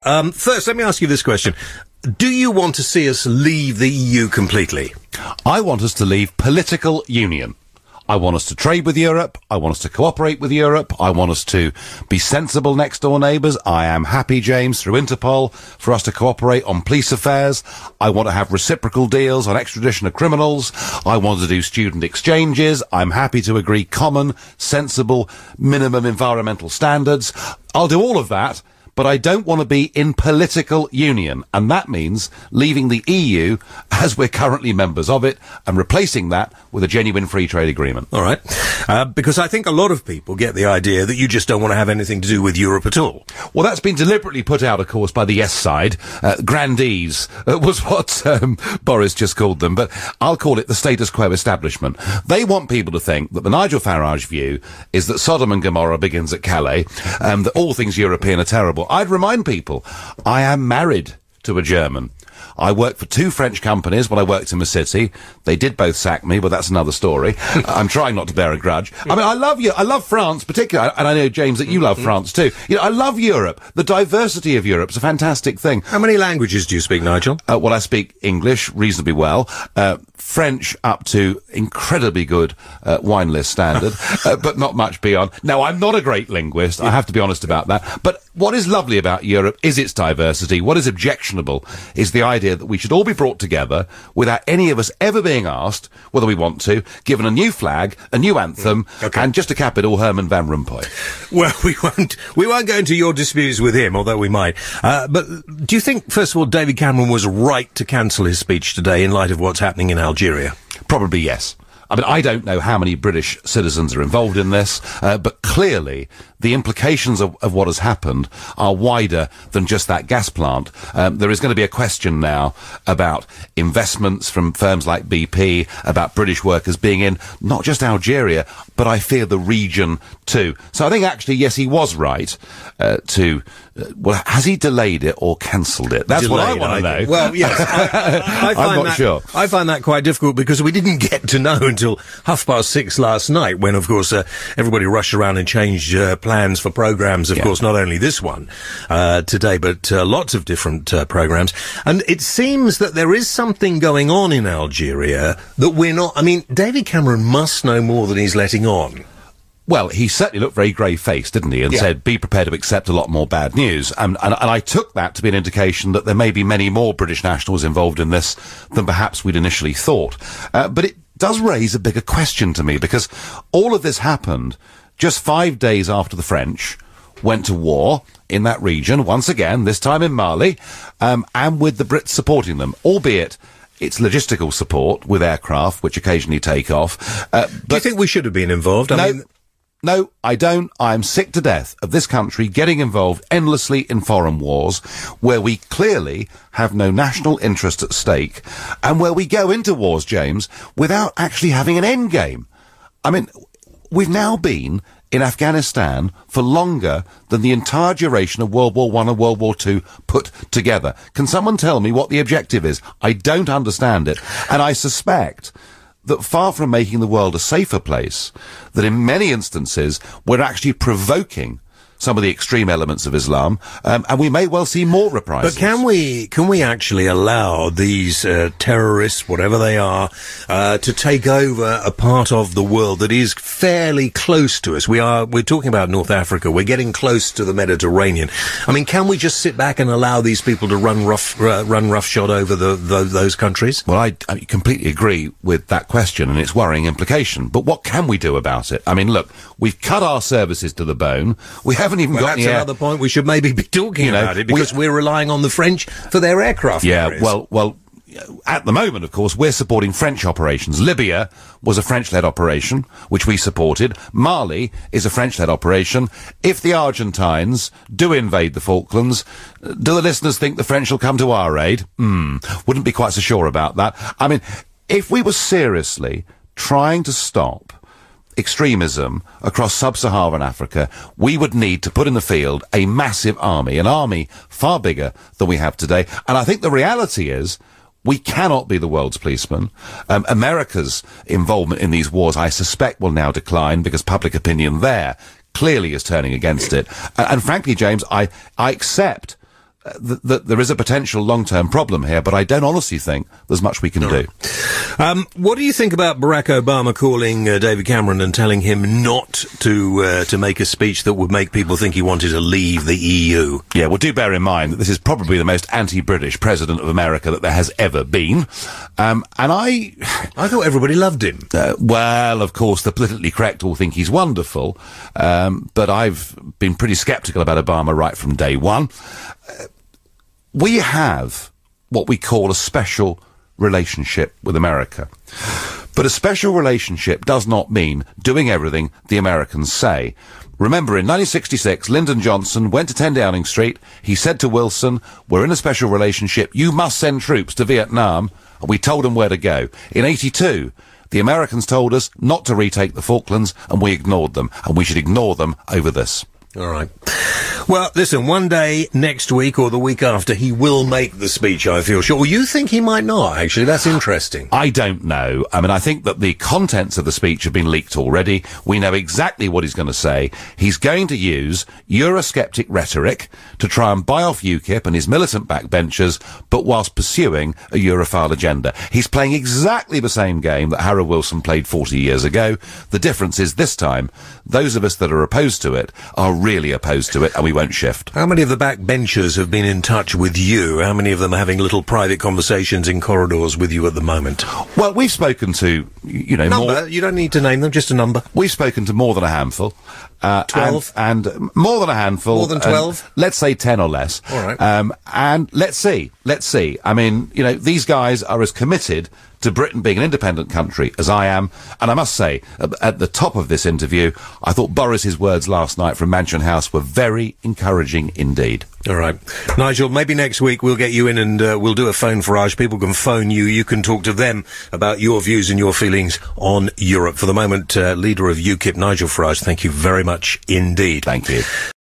First, let me ask you this question. Do you want to see us leave the EU completely? I want us to leave political union. I want us to trade with Europe. I want us to cooperate with Europe. I want us to be sensible next-door neighbours. I am happy, James, through Interpol, for us to cooperate on police affairs. I want to have reciprocal deals on extradition of criminals. I want to do student exchanges. I'm happy to agree common, sensible, minimum environmental standards. I'll do all of that. But I don't want to be in political union, and that means leaving the EU as we're currently members of it and replacing that with a genuine free trade agreement. All right. Because I think a lot of people get the idea that you just don't want to have anything to do with Europe at all. Well, that's been deliberately put out, of course, by the yes side. Grandees was what Boris just called them, but I'll call it the status quo establishment. They want people to think that the Nigel Farage view is that Sodom and Gomorrah begins at Calais, that all things European are terrible. I'd remind people, I am married to a German. I worked for 2 French companies when I worked in the city. They did both sack me, but that's another story. I'm trying not to bear a grudge. I mean, I love you. I love France particularly, and I know, James, that you love France too. You know, I love Europe. The diversity of Europe's a fantastic thing. How many languages do you speak, Nigel? Well, I speak English reasonably well, French up to incredibly good wine list standard, but not much beyond. Now, I'm not a great linguist. I have to be honest about that. But what is lovely about Europe is its diversity. What is objectionable is the idea that we should all be brought together without any of us ever being asked whether we want to, given a new flag, a new anthem, and just to cap it all, Herman Van Rompuy. Well, we won't go into your disputes with him, although we might. But do you think, first of all, David Cameron was right to cancel his speech today in light of what's happening in Algeria? Probably yes. I mean, I don't know how many British citizens are involved in this, but clearly the implications of what has happened are wider than just that gas plant. There is going to be a question now about investments from firms like BP, about British workers being in not just Algeria, but I fear the region too. So I think actually, yes, he was right well, has he delayed it or cancelled it? That's what I want to know. Well, yes. I'm not sure. I find that quite difficult because we didn't get to know until 6:30 last night when, of course, everybody rushed around and changed plans for programmes, of course, not only this one today, but lots of different programmes. And it seems that there is something going on in Algeria that we're not... I mean, David Cameron must know more than he's letting on. Well, he certainly looked very grey-faced, didn't he, and said, be prepared to accept a lot more bad news. And I took that to be an indication that there may be many more British nationals involved in this than perhaps we'd initially thought. But it does raise a bigger question to me, because all of this happened just 5 days after the French went to war in that region, once again, this time in Mali, and with the Brits supporting them, albeit... It's logistical support with aircraft, which occasionally take off. Do you think we should have been involved? No, I don't. I'm sick to death of this country getting involved endlessly in foreign wars, where we clearly have no national interest at stake, and where we go into wars, James, without actually having an end game. I mean, we've now been in Afghanistan for longer than the entire duration of World War I and World War II put together. Can someone tell me what the objective is? I don't understand it. And I suspect that far from making the world a safer place, that in many instances we're actually provoking some of the extreme elements of Islam, and we may well see more reprisals. But can we actually allow these terrorists, whatever they are, to take over a part of the world that is fairly close to us? We're talking about North Africa. We're getting close to the Mediterranean. I mean, can we just sit back and allow these people to run roughshod over those countries? Well, I completely agree with that question and its worrying implication. But what can we do about it? I mean, look, we've cut our services to the bone. We haven't even got that's another point we should maybe be talking about it, because we're relying on the French for their aircraft carriers. Well, at the moment, of course, we're supporting French operations. Libya was a French-led operation, which we supported. Mali is a French-led operation. If the Argentines do invade the Falklands, do the listeners think the French will come to our aid? Wouldn't be quite so sure about that. I mean, if we were seriously trying to stop extremism across sub-Saharan Africa, we would need to put in the field a massive army, an army far bigger than we have today. And I think the reality is we cannot be the world's policeman. America's involvement in these wars, I suspect, will now decline because public opinion there clearly is turning against it. And frankly, James, I accept that there is a potential long-term problem here, but I don't honestly think there's much we can do. What do you think about Barack Obama calling David Cameron and telling him not to make a speech that would make people think he wanted to leave the EU? Yeah, well, do bear in mind that this is probably the most anti-British president of America that there has ever been. And I thought everybody loved him. Well, of course, the politically correct all think he's wonderful, but I've been pretty sceptical about Obama right from day one. We have what we call a special relationship with America. But a special relationship does not mean doing everything the Americans say. Remember, in 1966, Lyndon Johnson went to 10 Downing Street. He said to Wilson, "We're in a special relationship. You must send troops to Vietnam." And we told them where to go. In 82, the Americans told us not to retake the Falklands, and we ignored them. And we should ignore them over this. All right. Well, listen, one day next week or the week after, he will make the speech, I feel sure. Well, you think he might not, actually? That's interesting. I don't know. I mean, I think that the contents of the speech have been leaked already. We know exactly what he's going to say. He's going to use Eurosceptic rhetoric to try and buy off UKIP and his militant backbenchers, but whilst pursuing a Europhile agenda. He's playing exactly the same game that Harold Wilson played 40 years ago. The difference is this time, those of us that are opposed to it are really opposed to it, and we won't shift. How many of the backbenchers have been in touch with you? How many of them are having little private conversations in corridors with you at the moment? Well, we've spoken to, you know... Number? More, you don't need to name them, just a number. We've spoken to more than a handful. 12? And more than a handful. More than 12? Let's say 10 or less. All right. And let's see. I mean, you know, these guys are as committed to Britain being an independent country as I am. And I must say, at the top of this interview, I thought Boris's words last night from Mansion House were very encouraging indeed. All right. Nigel, maybe next week we'll get you in and we'll do a phone Farage. People can phone you. You can talk to them about your views and your feelings on Europe. For the moment, leader of UKIP, Nigel Farage, thank you very much indeed. Thank you.